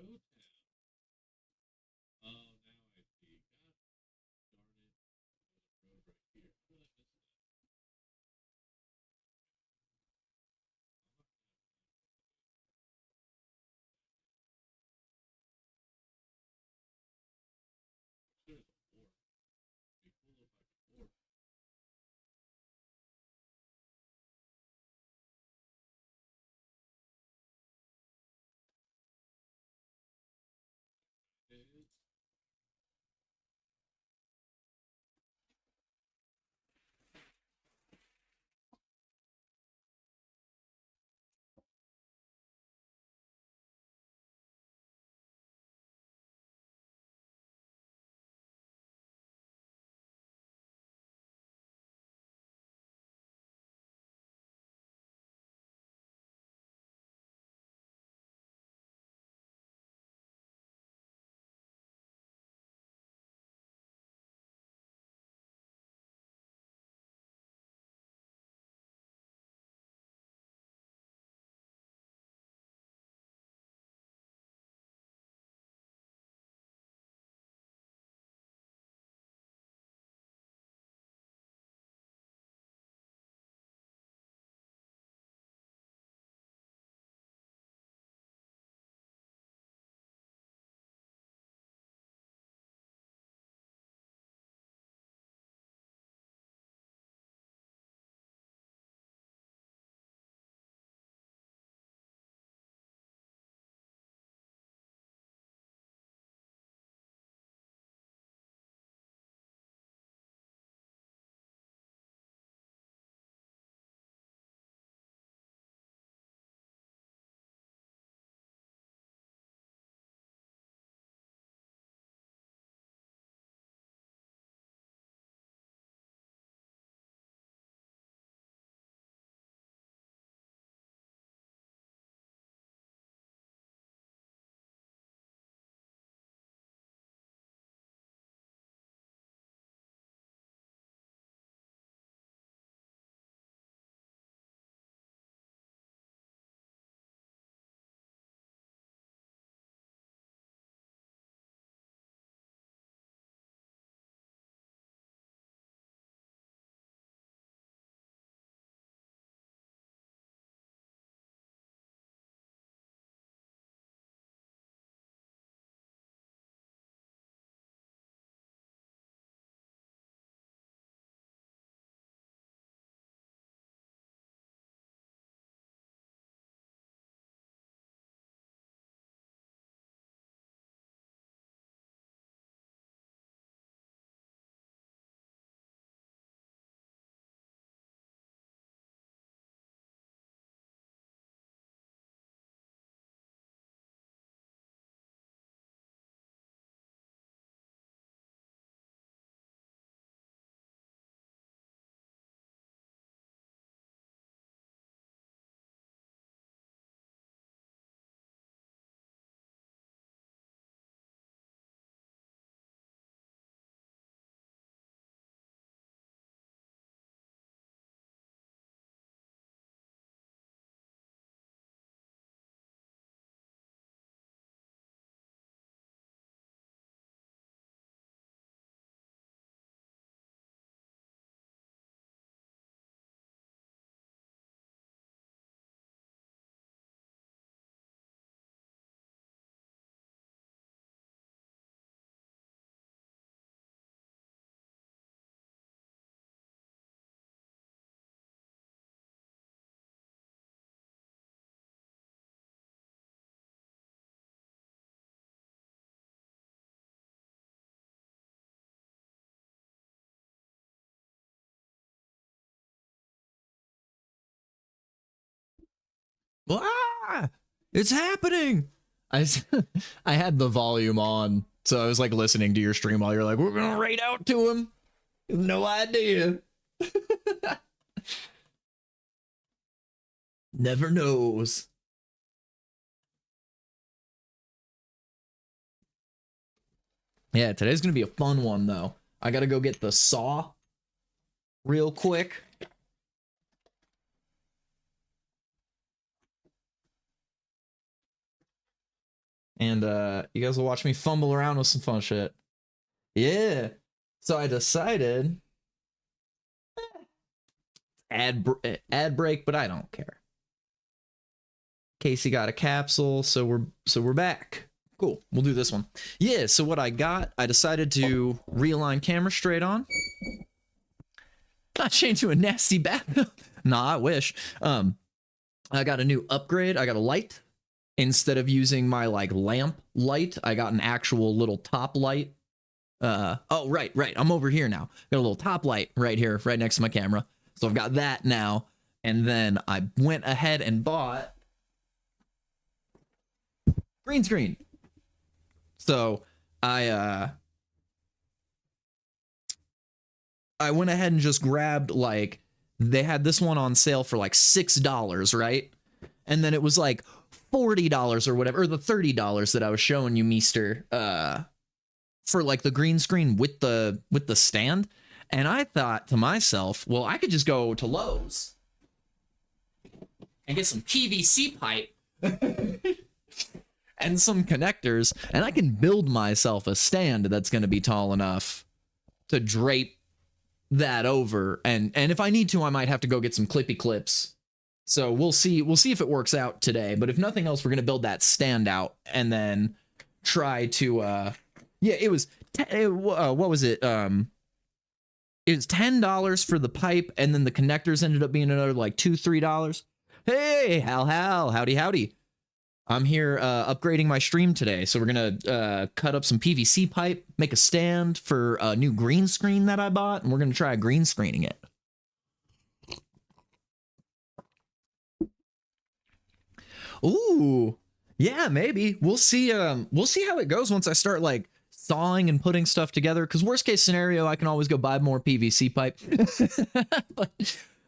O-Town. Oh, now I see. God darn it. Road right here. How did I miss that? I'll have to have there's a wharf. It'd be cool if I could wharf. It is. Ah! It's happening. I I had the volume on, so I was like listening to your stream while you're like, we're gonna raid out to him. No idea. Never knows. Yeah, today's gonna be a fun one though. I gotta go get the saw real quick. and you guys will watch me fumble around with some fun shit. Yeah. So I decided ad break, but I don't care. Casey got a capsule, so we're back. Cool. We'll do this one. Yeah, so what I got, I decided to realign camera straight on. Not change to a nasty bath. Nah, I wish. I got a new upgrade. I got a light. Instead of using my like lamp light, I got an actual little top light. Oh, right. I'm over here now. Got a little top light right here, right next to my camera. So I've got that now. And then I went ahead and bought green screen. So I went ahead and just grabbed, like, they had this one on sale for like $6, right? And then it was like $40 or whatever, or the $30 that I was showing you, Meester, for like the green screen with the stand. And I thought to myself, well, I could just go to Lowe's and get some PVC pipe and some connectors, and I can build myself a stand that's going to be tall enough to drape that over. And if I need to, I might have to go get some clippy clips. So we'll see if it works out today. But if nothing else, we're going to build that stand out and then try to yeah, it was what was it? It was $10 for the pipe, and then the connectors ended up being another like $2-3. Hey, howdy. I'm here upgrading my stream today, so we're gonna cut up some PVC pipe, make a stand for a new green screen that I bought, and we're gonna try green screening it. Ooh, yeah, maybe we'll see. We'll see how it goes once I start like sawing and putting stuff together. Because worst case scenario, I can always go buy more PVC pipe.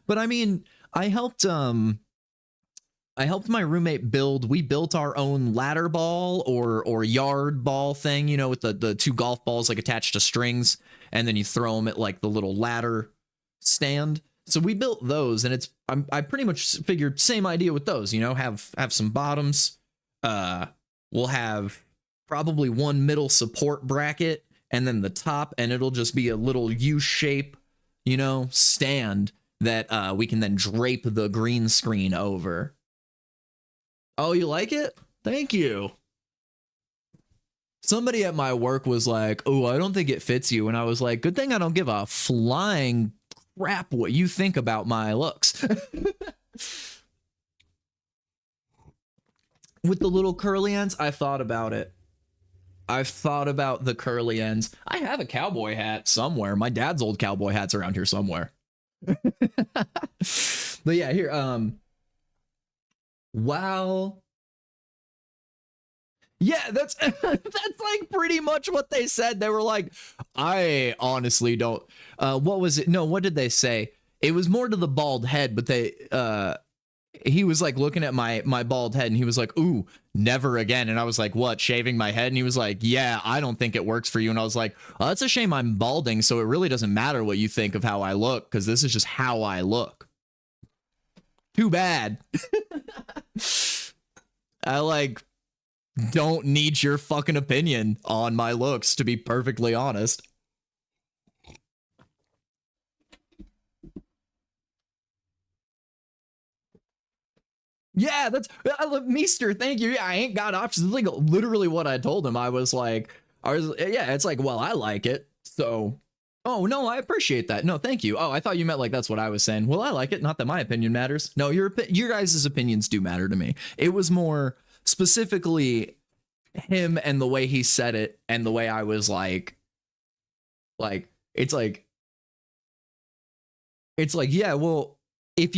but I mean, I helped my roommate build. We built our own ladder ball or yard ball thing, you know, with the two golf balls like attached to strings, and then you throw them at like the little ladder stand. So we built those, and I pretty much figured same idea with those, you know, have some bottoms. We'll have probably one middle support bracket and then the top, and it'll just be a little U shape, you know, stand that we can then drape the green screen over. Oh, you like it? Thank you. Somebody at my work was like, oh, I don't think it fits you. And I was like, good thing I don't give a flying crap what you think about my looks. With the little curly ends, I thought about it. I've thought about the curly ends. I have a cowboy hat somewhere. My dad's old cowboy hat's around here somewhere. But yeah, here, wow. Yeah, that's like pretty much what they said. They were like, I honestly don't. What was it? No, what did they say? It was more to the bald head, but he was like looking at my bald head, and he was like, ooh, never again. And I was like, what, shaving my head? And he was like, yeah, I don't think it works for you. And I was like, oh, that's a shame I'm balding, so it really doesn't matter what you think of how I look, because this is just how I look. Too bad. I like don't need your fucking opinion on my looks, to be perfectly honest. Yeah, that's Meester, thank you. Yeah, I ain't got options. It's like literally what I told him. I was yeah, it's like, well, I like it. So, oh no, I appreciate that. No, thank you. Oh, I thought you meant like that's what I was saying. Well, I like it. Not that my opinion matters. No, your guys' opinions do matter to me. It was more specifically him and the way he said it, and the way I was like it's like yeah, well, if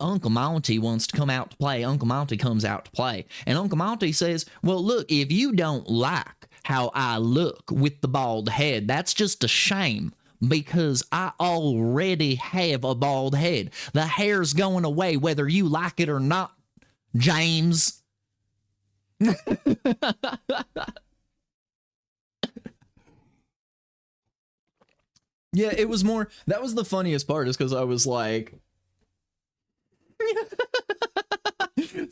Uncle Monty wants to come out to play, Uncle Monty comes out to play. And Uncle Monty says, well, look, if you don't like how I look with the bald head, that's just a shame, because I already have a bald head. The hair's going away whether you like it or not, James. Yeah, it was more, that was the funniest part, is because I was like,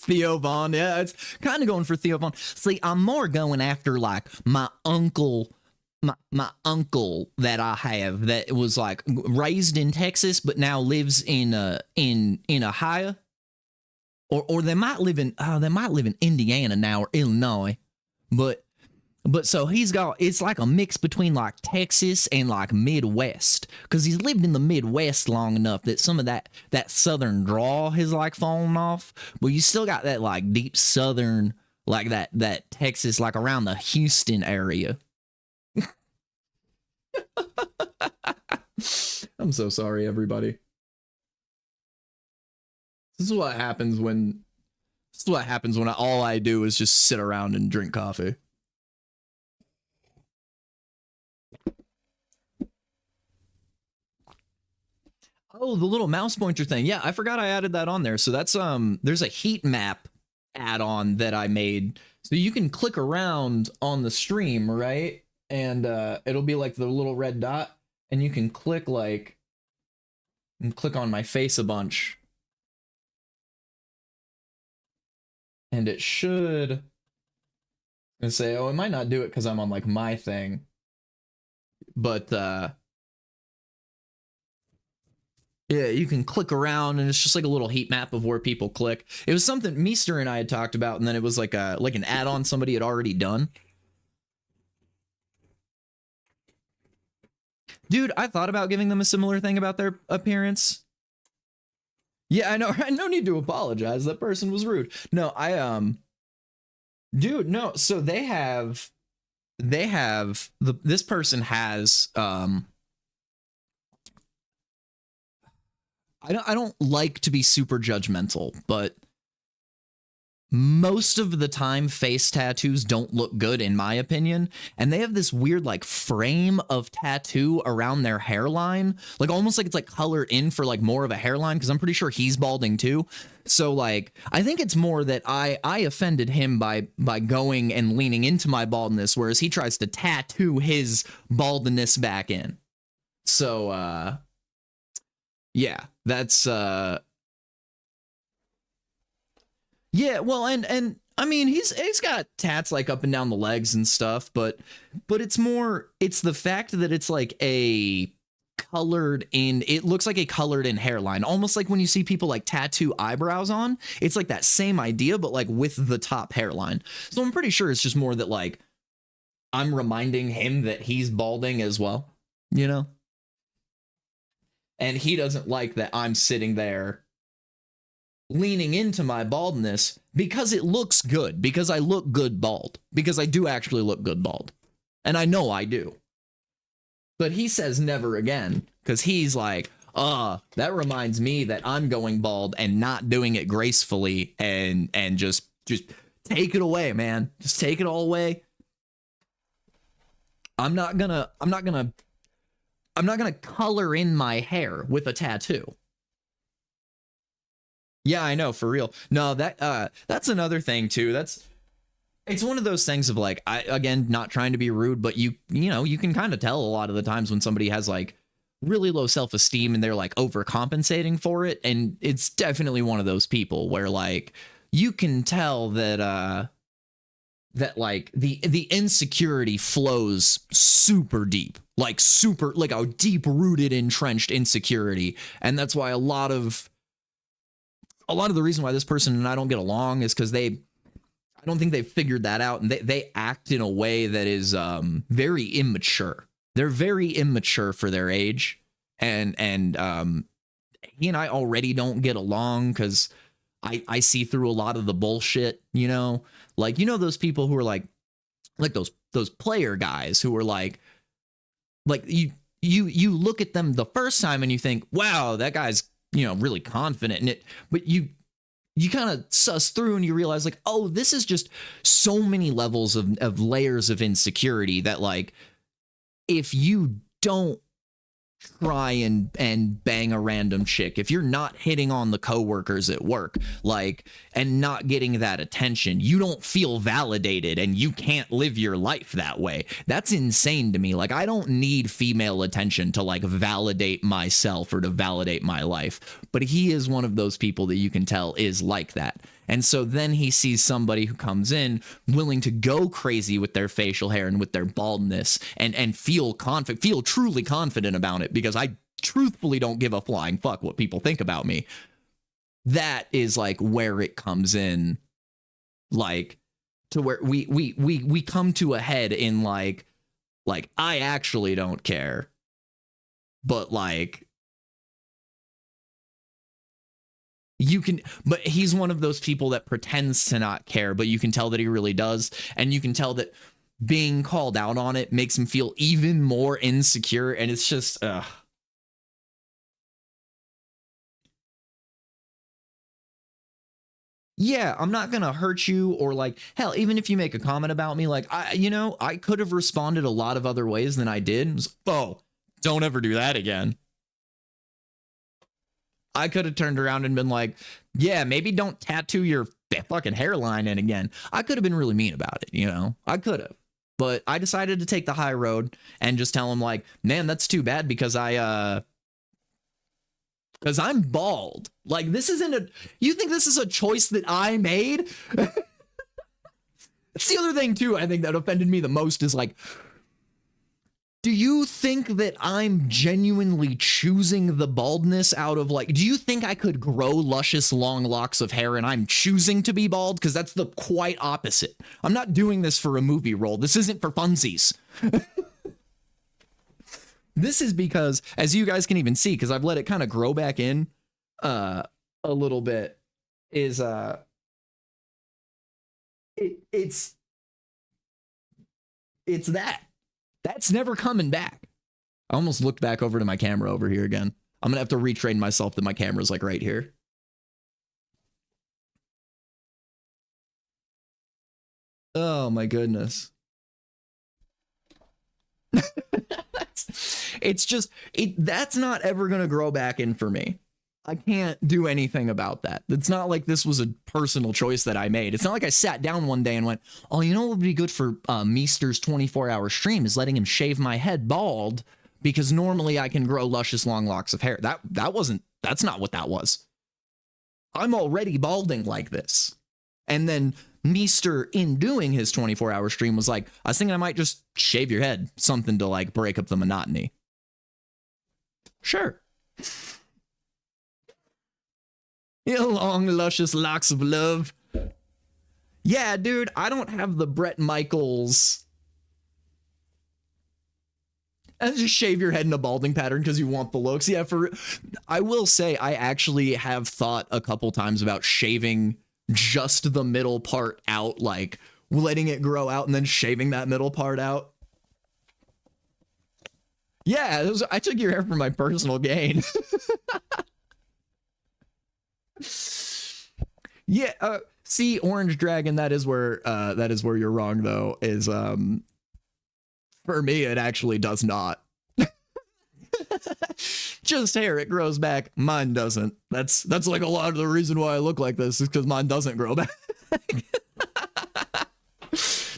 Theo Vaughn. Yeah, it's kind of going for Theo Vaughn. See, I'm more going after like my uncle. My uncle that I have that was like raised in Texas but now lives in Ohio, or they might live in Indiana now or Illinois, but so he's got, it's like a mix between like Texas and like Midwest, because he's lived in the Midwest long enough that some of that southern drawl has like fallen off, but you still got that like deep southern, like that Texas, like around the Houston area. I'm so sorry, everybody. This is what happens when all I do is just sit around and drink coffee. Oh, the little mouse pointer thing. Yeah, I forgot I added that on there. So that's there's a heat map add-on that I made. So you can click around on the stream, right? And it'll be like the little red dot, and you can click on my face a bunch. And it should and say, oh, it might not do it because I'm on like my thing. But yeah, you can click around and it's just like a little heat map of where people click. It was something Meester and I had talked about, and then it was like an add-on somebody had already done. Dude, I thought about giving them a similar thing about their appearance. Yeah, I know. No need to apologize. That person was rude. No, dude, no. So this person has I don't like to be super judgmental, but most of the time face tattoos don't look good in my opinion, and they have this weird like frame of tattoo around their hairline, like almost like it's like colored in for like more of a hairline, because I'm pretty sure he's balding too. So like I think it's more that I offended him by going and leaning into my baldness, whereas he tries to tattoo his baldness back in. So yeah, that's yeah, well, and I mean he's got tats like up and down the legs and stuff, but it's the fact that it's like a colored in, it looks like a colored in hairline, almost like when you see people like tattoo eyebrows on. It's like that same idea, but like with the top hairline. So I'm pretty sure it's just more that like I'm reminding him that he's balding as well, you know? And he doesn't like that I'm sitting there leaning into my baldness because it looks good, because I look good bald, because I do actually look good bald. And I know I do. But he says never again, because he's like, that reminds me that I'm going bald and not doing it gracefully, and just take it away, man. Just take it all away. I'm not gonna color in my hair with a tattoo. Yeah, I know, for real. No, that's another thing too. It's one of those things of like, again, not trying to be rude, but you know, you can kind of tell a lot of the times when somebody has like really low self-esteem and they're like overcompensating for it. And it's definitely one of those people where like you can tell that like the insecurity flows super deep, like a deep rooted, entrenched insecurity. And that's why a lot of the reason why this person and I don't get along is because I don't think they've figured that out, and they act in a way that is very immature. They're very immature for their age, and he and I already don't get along because I see through a lot of the bullshit, you know, like, you know, those people who are like those player guys who are like you look at them the first time and you think, wow, that guy's, you know, really confident in it, but you kind of suss through and you realize like, oh, this is just so many levels of layers of insecurity that like, if you don't try and bang a random chick, if you're not hitting on the coworkers at work, like, and not getting that attention, you don't feel validated and you can't live your life that way. That's insane to me. Like, I don't need female attention to like validate myself or to validate my life. But he is one of those people that you can tell is like that. And so then he sees somebody who comes in willing to go crazy with their facial hair and with their baldness and feel truly confident about it, because I truthfully don't give a flying fuck what people think about me. That is like where it comes in, like, to where we come to a head in like I actually don't care, but like you can, but he's one of those people that pretends to not care, but you can tell that he really does. And you can tell that being called out on it makes him feel even more insecure. And it's just, yeah, I'm not going to hurt you, or like, hell, even if you make a comment about me, like, I could have responded a lot of other ways than I did. It was, oh, don't ever do that again. I could have turned around and been like, yeah, maybe don't tattoo your fucking hairline in again. I could have been really mean about it, I could have. But I decided to take the high road and just tell him like, man, that's too bad because I'm bald. Like, you think this is a choice that I made? That's the other thing too, I think that offended me the most is like, do you think that I'm genuinely choosing the baldness out of like, do you think I could grow luscious long locks of hair and I'm choosing to be bald? Because that's the quite opposite. I'm not doing this for a movie role. This isn't for funsies. This is because, as you guys can even see, because I've let it kind of grow back in a little bit, is it's that. That's never coming back. I almost looked back over to my camera over here again. I'm going to have to retrain myself that my camera's like right here. Oh my goodness. It's just, that's not ever going to grow back in for me. I can't do anything about that. It's not like this was a personal choice that I made. It's not like I sat down one day and went, oh, you know what would be good for Meester's 24-hour stream is letting him shave my head bald, because normally I can grow luscious long locks of hair. That's not what that was. I'm already balding like this. And then Meester, in doing his 24-hour stream, was like, I was thinking I might just shave your head, something to like break up the monotony. Sure. You long, luscious locks of love. Yeah, dude, I don't have the Bret Michaels. And just shave your head in a balding pattern because you want the looks. Yeah, I will say I actually have thought a couple times about shaving just the middle part out, like letting it grow out and then shaving that middle part out. Yeah, I took your hair for my personal gain. Yeah, see, Orange Dragon, that is where you're wrong though, is for me it actually does not. Just hair, it grows back. Mine doesn't. That's like a lot of the reason why I look like this is because mine doesn't grow back.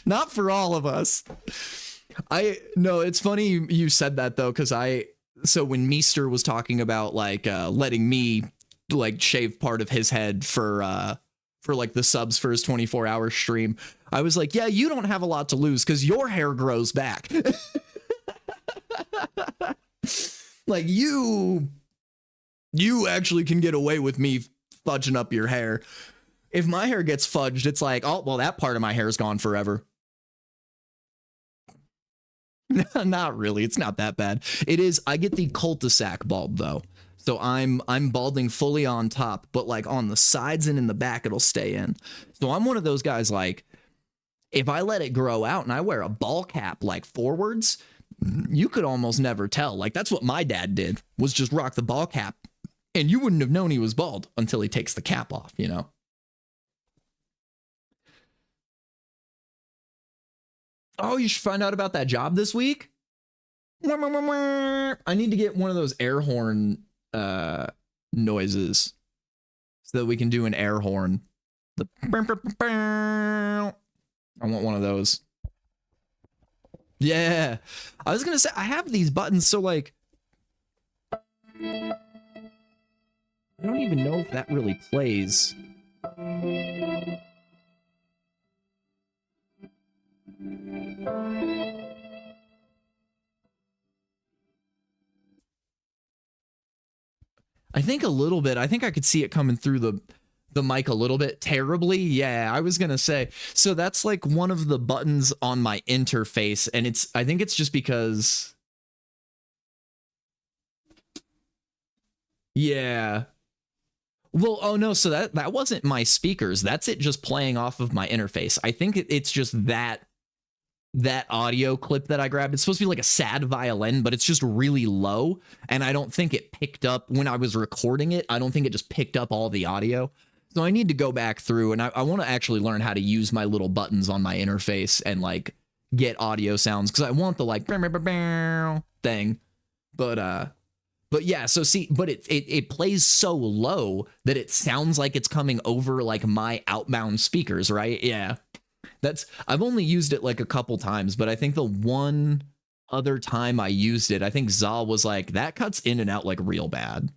Not for all of us. No, it's funny you said that though, because so when Meester was talking about like letting me like shave part of his head for like the subs for his 24-hour stream, I was like, yeah, you don't have a lot to lose because your hair grows back. Like you actually can get away with me fudging up your hair. If my hair gets fudged, it's like, oh, well, that part of my hair is gone forever. Not really. It's not that bad. It is. I get the cul-de-sac bald though. So I'm balding fully on top, but like on the sides and in the back, it'll stay in. So I'm one of those guys, like, if I let it grow out and I wear a ball cap like forwards, you could almost never tell. Like, that's what my dad did, was just rock the ball cap, and you wouldn't have known he was bald until he takes the cap off, Oh, you should find out about that job this week? I need to get one of those air horn noises so that we can do an air horn. The I want one of those. Yeah. I was going to say, I have these buttons, so like, I don't even know if that really plays. I think a little bit. I think I could see it coming through the mic a little bit terribly. Yeah, I was going to say. So that's like one of the buttons on my interface, and I think it's just because, yeah. Well, oh no, so that wasn't my speakers. That's it just playing off of my interface. I think it's just that audio clip that I grabbed. It's supposed to be like a sad violin, but it's just really low. And I don't think it picked up when I was recording it. I don't think it just picked up all the audio. So I need to go back through, and I want to actually learn how to use my little buttons on my interface and like get audio sounds, because I want the like thing. But yeah, so see, but it plays so low that it sounds like it's coming over like my outbound speakers, right? Yeah. I've only used it like a couple times, but I think the one other time I used it, I think Zal was like, that cuts in and out like real bad.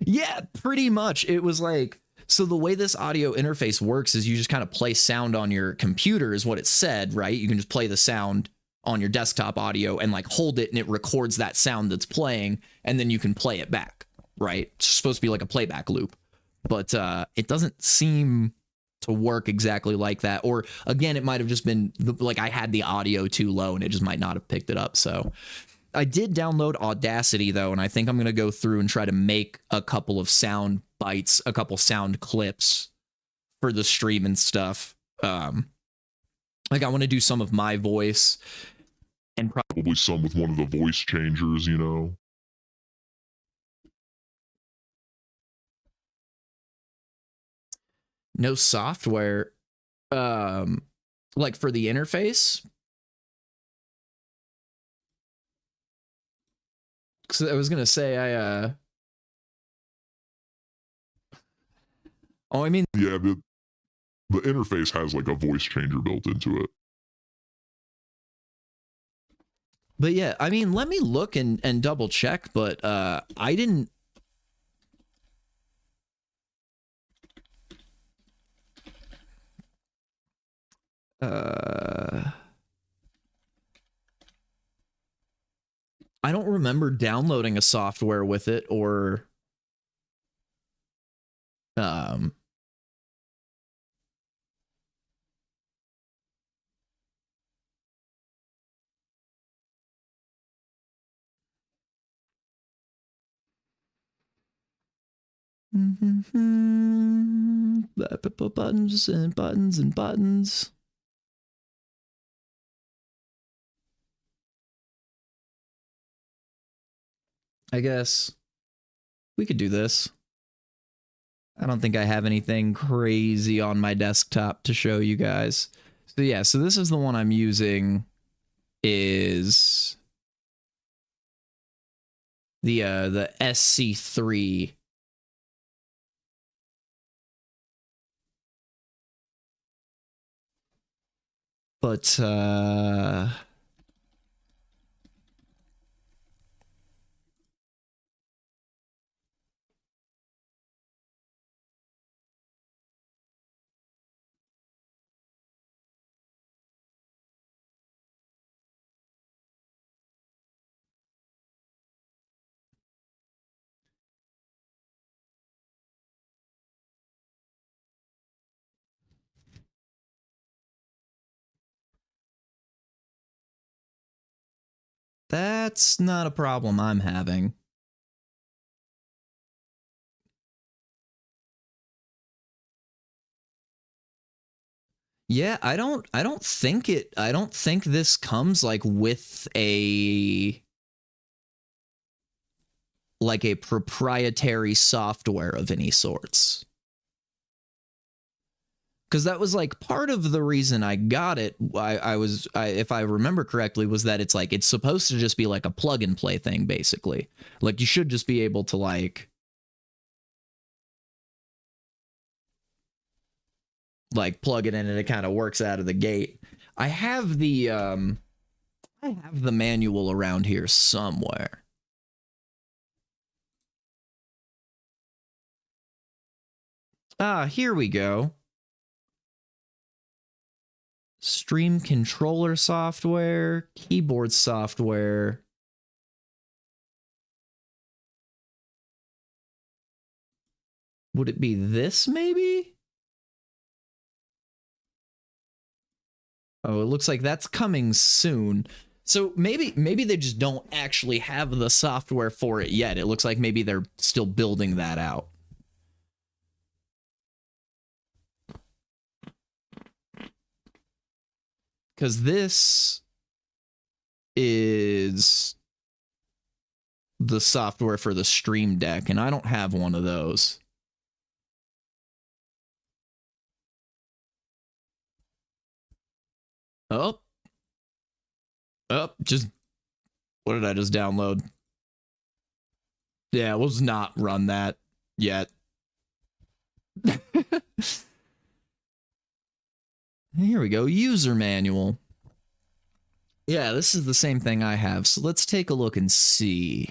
Yeah, pretty much. It was like, so the way this audio interface works is you just kind of play sound on your computer is what it said, right? You can just play the sound on your desktop audio and like hold it and it records that sound that's playing, and then you can play it back, right? It's supposed to be like a playback loop. But it doesn't seem to work exactly like that. Or again, it might have just been like I had the audio too low and it just might not have picked it up. So I did download Audacity though, and I think I'm going to go through and try to make a couple of sound bites, a couple sound clips for the stream and stuff. Like I want to do some of my voice and probably some with one of the voice changers, you know. No software like for the interface. Cause I was gonna say oh, I mean, yeah, the interface has like a voice changer built into it. But yeah, I mean, let me look and double check, but I didn't. I don't remember downloading a software with it or buttons and buttons and buttons. I guess we could do this. I don't think I have anything crazy on my desktop to show you guys. So yeah, so this is the one I'm using, is the SC3. But that's not a problem I'm having. Yeah, I don't think this comes like with a proprietary software of any sorts. because that was like part of the reason I got it. If I remember correctly, was that it's like it's supposed to just be like a plug and play thing, basically. Like you should just be able to like plug it in and it kind of works out of the gate. I have the manual around here somewhere. Ah, here we go. Stream controller software, keyboard software. Would it be this maybe? Oh, it looks like that's coming soon. So maybe they just don't actually have the software for it yet. It looks like maybe they're still building that out. Because this is the software for the Stream Deck, and I don't have one of those. Oh, just what did I just download? Yeah, we'll just not run that yet. Here we go, user manual. Yeah, this is the same thing I have, so let's take a look and see.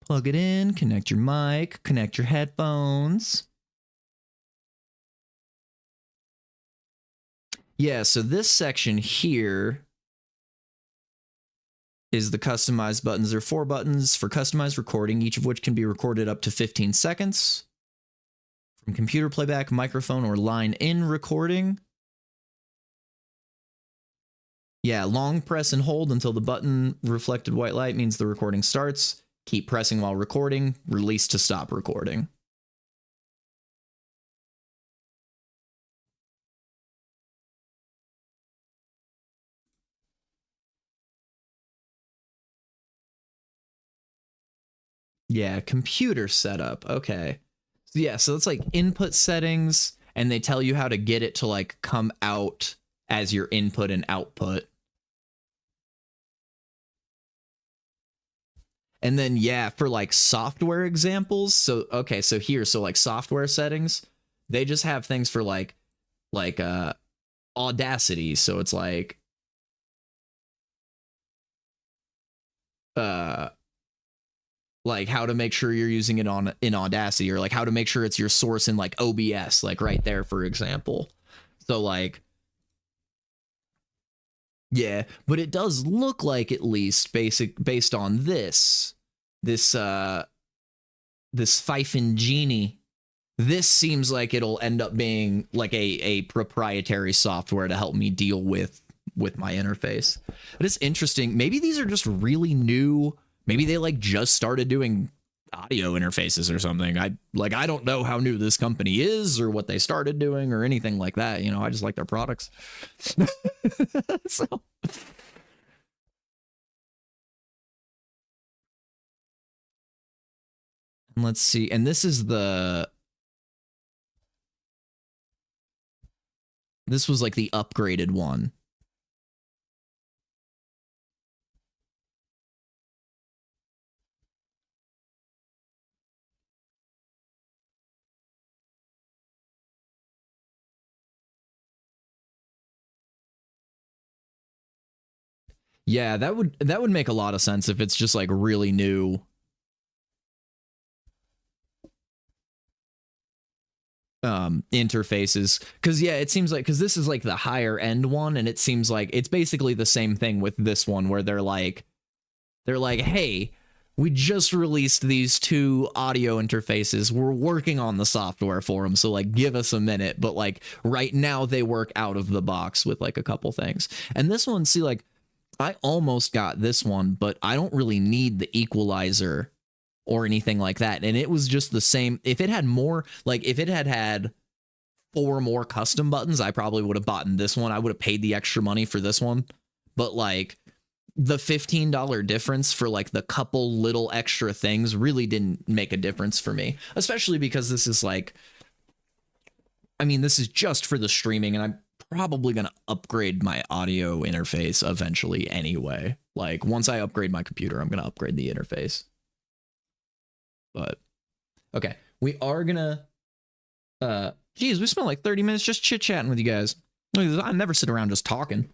Plug it in, connect your mic, connect your headphones. Yeah, so this section here is the customized buttons. There are 4 buttons for customized recording, each of which can be recorded up to 15 seconds. From computer playback, microphone, or line in recording. Yeah, long press and hold until the button reflected white light means the recording starts. Keep pressing while recording. Release to stop recording. Yeah, computer setup. Okay. So yeah, so it's like input settings, and they tell you how to get it to like come out as your input and output. And then yeah, for like software examples, so okay, so here, so like software settings, they just have things for like Audacity, so it's like how to make sure you're using it in Audacity, or like how to make sure it's your source in like OBS, like right there, for example. So like, yeah, but it does look like, at least based on this Pfeiffer Genie, this seems like it'll end up being like a proprietary software to help me deal with my interface. But it's interesting. Maybe these are just really new. Maybe they like just started doing audio interfaces or something. I don't know how new this company is or what they started doing or anything like that. You know, I just like their products. So. And let's see. And this was like the upgraded one. Yeah, that would make a lot of sense if it's just like really new. Interfaces, because yeah, it seems like, because this is like the higher end one, and it seems like it's basically the same thing with this one, where they're like, hey, we just released these 2 audio interfaces, we're working on the software for them, so like give us a minute. But like right now they work out of the box with like a couple things. And this one, see, like I almost got this one, but I don't really need the equalizer or anything like that. And it was just the same. If it had more, like if it had 4 more custom buttons, I probably would have bought this one. I would have paid the extra money for this one. But like, the $15 difference for like the couple little extra things really didn't make a difference for me, especially because this is like, I mean, this is just for the streaming, and I'm probably going to upgrade my audio interface eventually anyway. Like once I upgrade my computer, I'm going to upgrade the interface. But okay, we are going to, geez, we spent like 30 minutes just chit chatting with you guys. I never sit around just talking.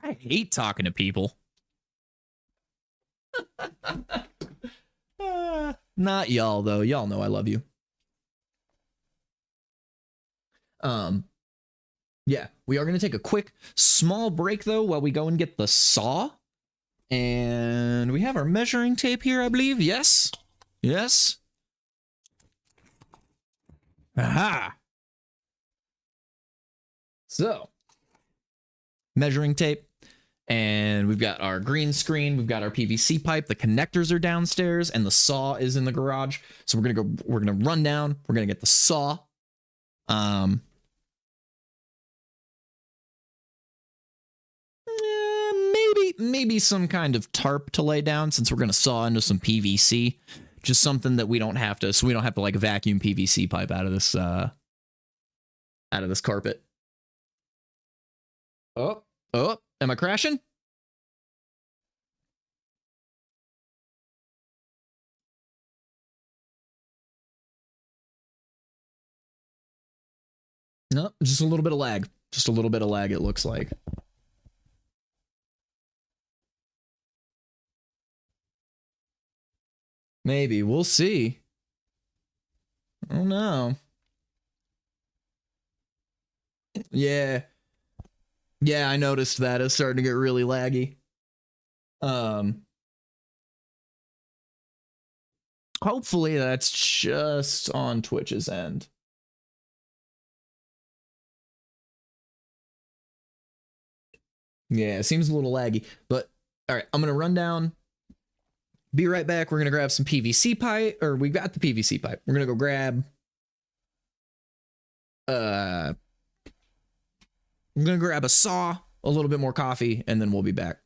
I hate talking to people. Not y'all though. Y'all know I love you. Yeah, we are going to take a quick small break though while we go and get the saw. And we have our measuring tape here, I believe. Yes. Yes. Aha. So, measuring tape. And we've got our green screen, we've got our PVC pipe, the connectors are downstairs, and the saw is in the garage. So we're gonna run down, we're gonna get the saw. Maybe some kind of tarp to lay down since we're gonna saw into some PVC. Just something that we don't have to, so we don't have to like vacuum PVC pipe out of this carpet. Oh, am I crashing? No, just a little bit of lag. Just a little bit of lag, it looks like. Maybe. We'll see. Oh, no. Yeah. Yeah, I noticed that. It's starting to get really laggy. Hopefully that's just on Twitch's end. Yeah, it seems a little laggy, but all right, I'm going to run down. Be right back. We're going to grab some PVC pipe, or we got the PVC pipe. We're going to go grab I'm going to grab a saw, a little bit more coffee, and then we'll be back.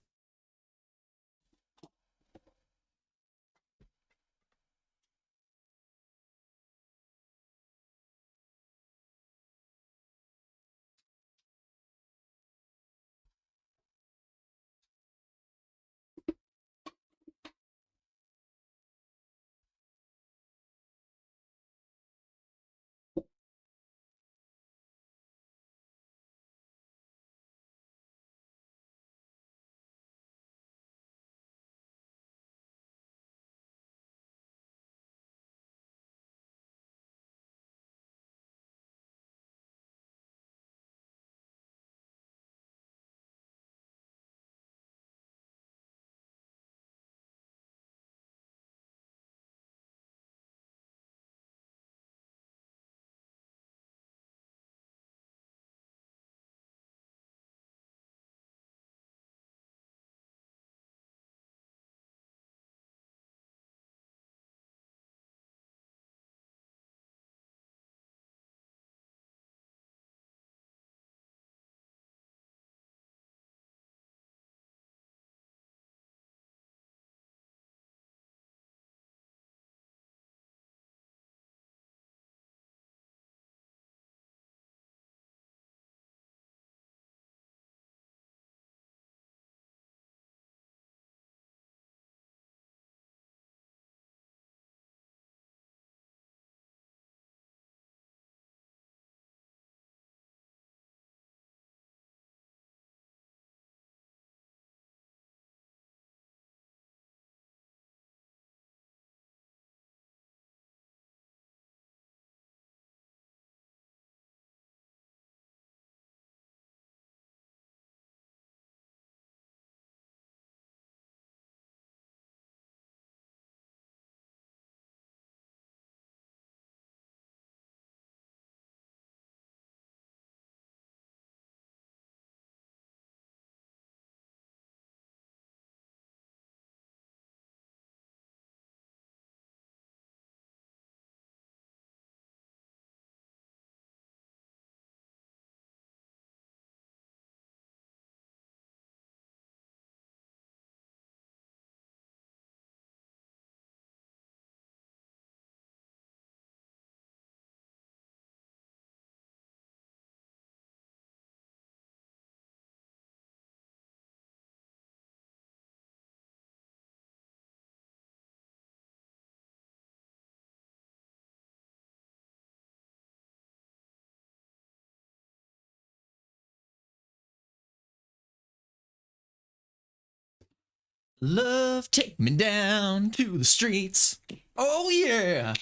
Love, take me down to the streets. Oh yeah.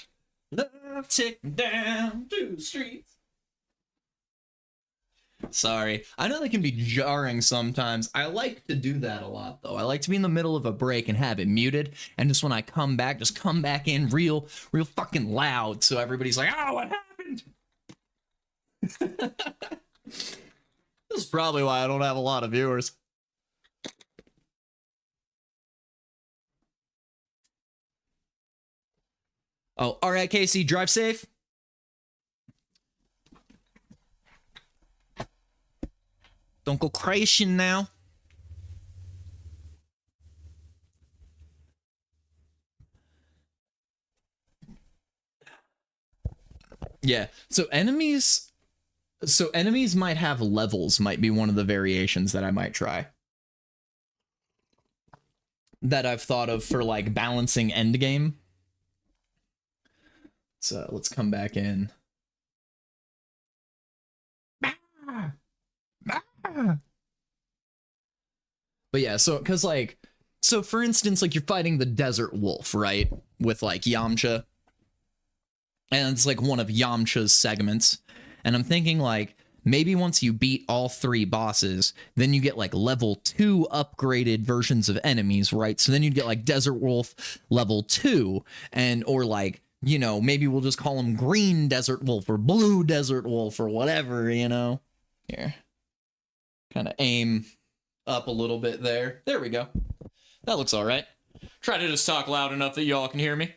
Love, take me down to the streets. Sorry. I know they can be jarring sometimes. I like to do that a lot, though. I like to be in the middle of a break and have it muted, and just when I come back, just come back in real fucking loud, so everybody's like, oh, what happened? This is probably why I don't have a lot of viewers. Oh, all right, Casey, drive safe. Don't go crashing now. Yeah. So enemies might have levels, might be one of the variations that I might try. That I've thought of for like balancing endgame. So let's come back in. But yeah, so because like, so for instance, like you're fighting the desert wolf, right? With like Yamcha. And it's like one of Yamcha's segments. And I'm thinking like, maybe once you beat all 3 bosses, then you get like level 2 upgraded versions of enemies, right? So then you'd get like Desert Wolf level 2, and or like, you know, maybe we'll just call him Green Desert Wolf or Blue Desert Wolf or whatever, you know? Here. Kind of aim up a little bit there. There we go. That looks all right. Try to just talk loud enough that y'all can hear me.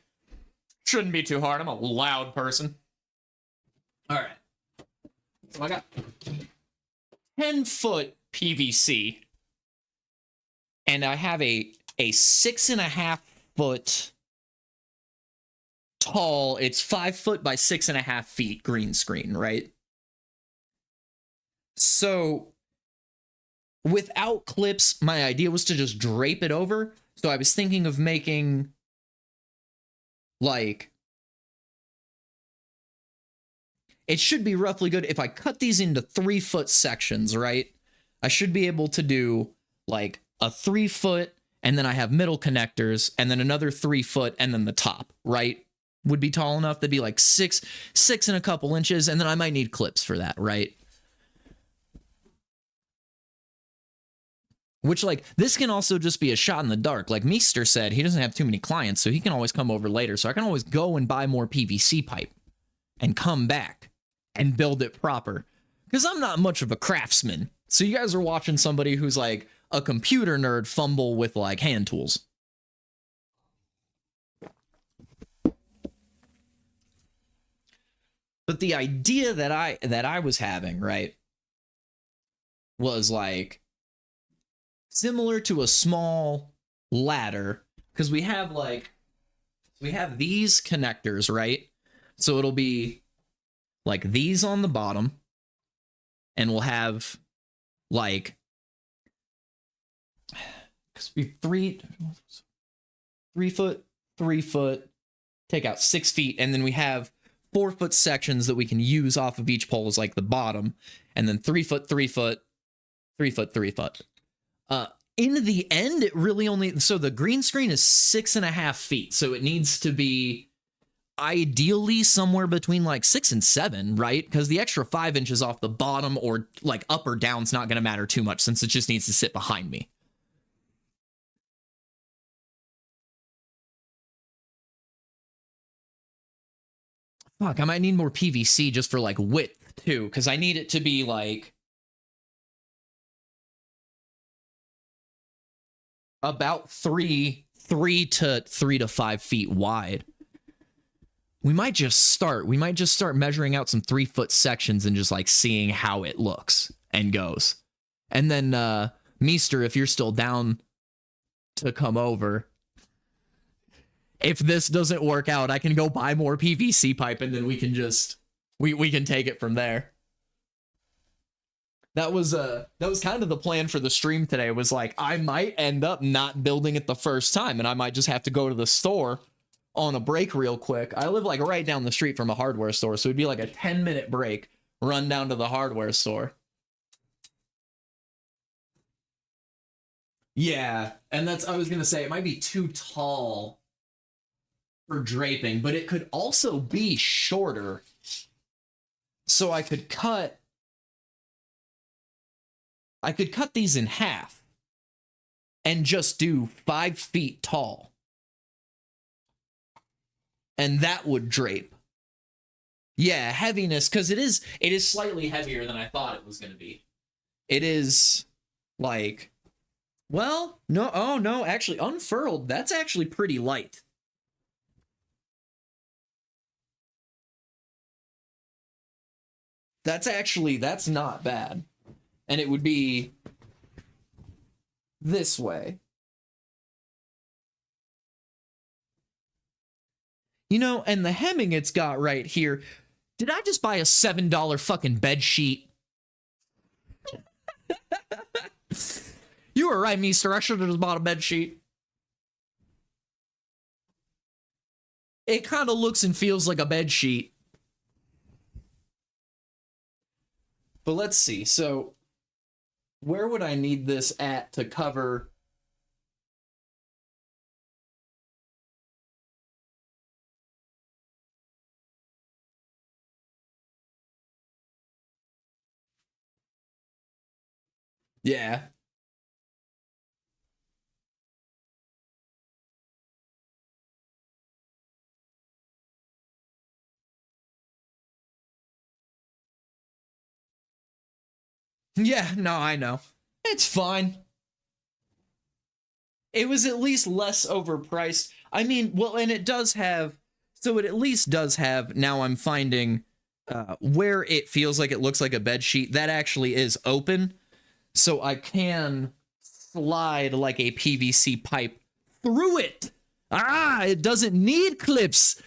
Shouldn't be too hard. I'm a loud person. All right. So I got 10-foot PVC, and I have a 6.5 foot tall. It's 5 foot by 6.5 feet green screen, right? So without clips, my idea was to just drape it over. So I was thinking of making like, it should be roughly good if I cut these into 3-foot sections, right? I should be able to do like a 3-foot, and then I have middle connectors, and then another 3-foot, and then the top, right? Would be tall enough. That'd be like six and a couple inches, and then I might need clips for that, right? Which, like, this can also just be a shot in the dark. Like Meester said, he doesn't have too many clients, so he can always come over later. So I can always go and buy more PVC pipe and come back and build it proper. Because I'm not much of a craftsman. So you guys are watching somebody who's like a computer nerd fumble with like hand tools. But the idea that I was having, right, was like similar to a small ladder, because we have these connectors, right? So it'll be like these on the bottom, and we'll have like 3 foot, 3 foot, take out 6 feet, and then we have 4-foot sections that we can use off of each pole as like the bottom, and then 3 foot, 3 foot, 3 foot, 3 foot. In the end, it really only, so the green screen is 6.5 feet, so it needs to be ideally somewhere between like 6 and 7, right? Because the extra 5 inches off the bottom or like up or down is not going to matter too much, since it just needs to sit behind me. Fuck, I might need more PVC just for like width too, because I need it to be like about 3 to 5 feet wide. We might just start measuring out some 3-foot sections and just like seeing how it looks and goes. And then Meester, if you're still down to come over, if this doesn't work out, I can go buy more PVC pipe, and then we can just we can take it from there. That was kind of the plan for the stream today, was like I might end up not building it the first time, and I might just have to go to the store on a break real quick. I live like right down the street from a hardware store, so it'd be like a 10-minute break, run down to the hardware store. Yeah, and that's I was gonna say it might be too tall for draping, but it could also be shorter. So I could cut these in half and just do 5 feet tall. And that would drape. Yeah, heaviness, because it is slightly heavier than I thought it was gonna be. It is like, well, no, oh no, actually unfurled, that's actually pretty light. That's not bad. And it would be this way. You know, and the hemming it's got right here. Did I just buy a $7 fucking bed sheet? You were right, Meester. I should have just bought a bed sheet. It kind of looks and feels like a bed sheet. But let's see. So, where would I need this at to cover? Yeah. Yeah, no, I know. It's fine. It was at least less overpriced. I mean, well, and it does have, so it at least does have, now I'm finding where it feels like it looks like a bed sheet, that actually is open. So I can slide like a PVC pipe through it. Ah, it doesn't need clips.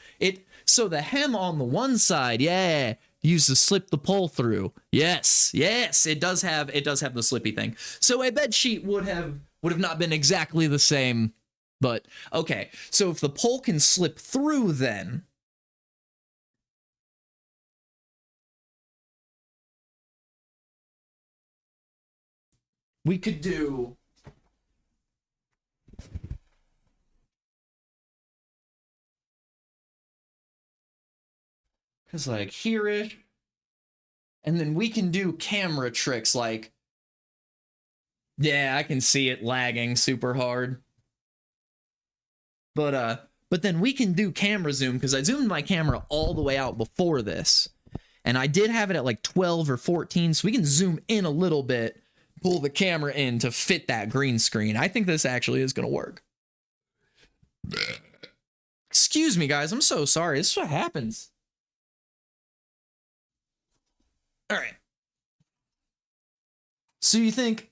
So the hem on the one side, yeah, used to slip the pole through. Yes, it does have the slippy thing. So a bed sheet would have not been exactly the same, but okay. So if the pole can slip through, then we could do. Because like here-ish, and then we can do camera tricks like, yeah, I can see it lagging super hard. But then we can do camera zoom because I zoomed my camera all the way out before this. And I did have it at like 12 or 14, so we can zoom in a little bit, pull the camera in to fit that green screen. I think this actually is going to work. Excuse me, guys. I'm so sorry. This is what happens. All right. So you think,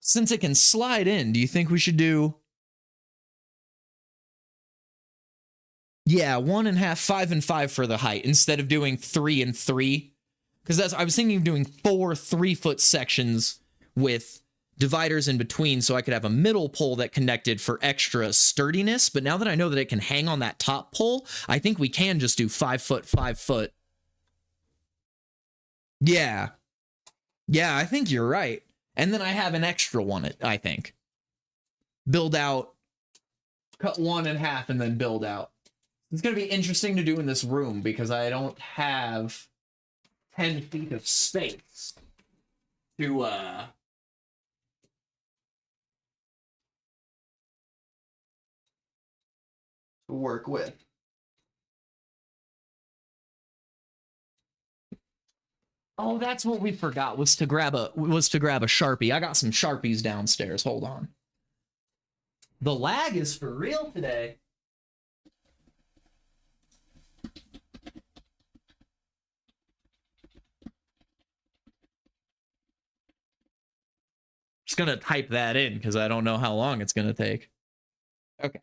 since it can slide in, do you think we should do, yeah, 1.5, 5 and 5 for the height instead of doing 3 and 3? Because I was thinking of doing 4 3-foot sections with dividers in between so I could have a middle pole that connected for extra sturdiness. But now that I know that it can hang on that top pole, I think we can just do 5 foot, 5 foot. Yeah. Yeah, I think you're right. And then I have an extra one, I think. Build out, cut 1 in half, and then build out. It's going to be interesting to do in this room because I don't have 10 feet of space to work with. Oh, that's what we forgot was to grab a Sharpie. I got some Sharpies downstairs. Hold on. The lag is for real today. Just gonna type that in because I don't know how long it's gonna take. Okay.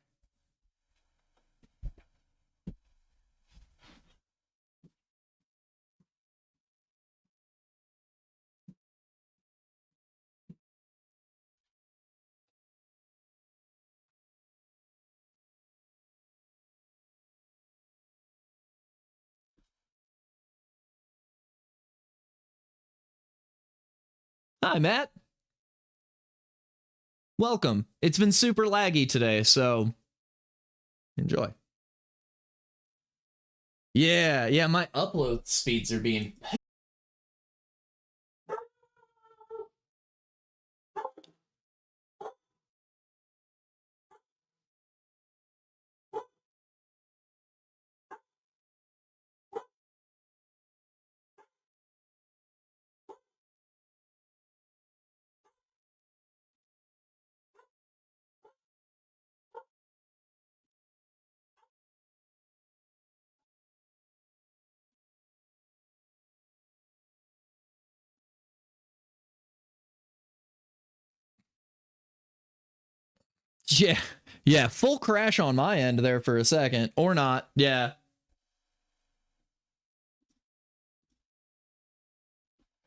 Hi, Matt. welcome. It's been super laggy today, so enjoy. Yeah, my upload speeds are being yeah, full crash on my end there for a second, or not. Yeah.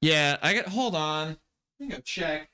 Yeah, hold on. I think I'll check.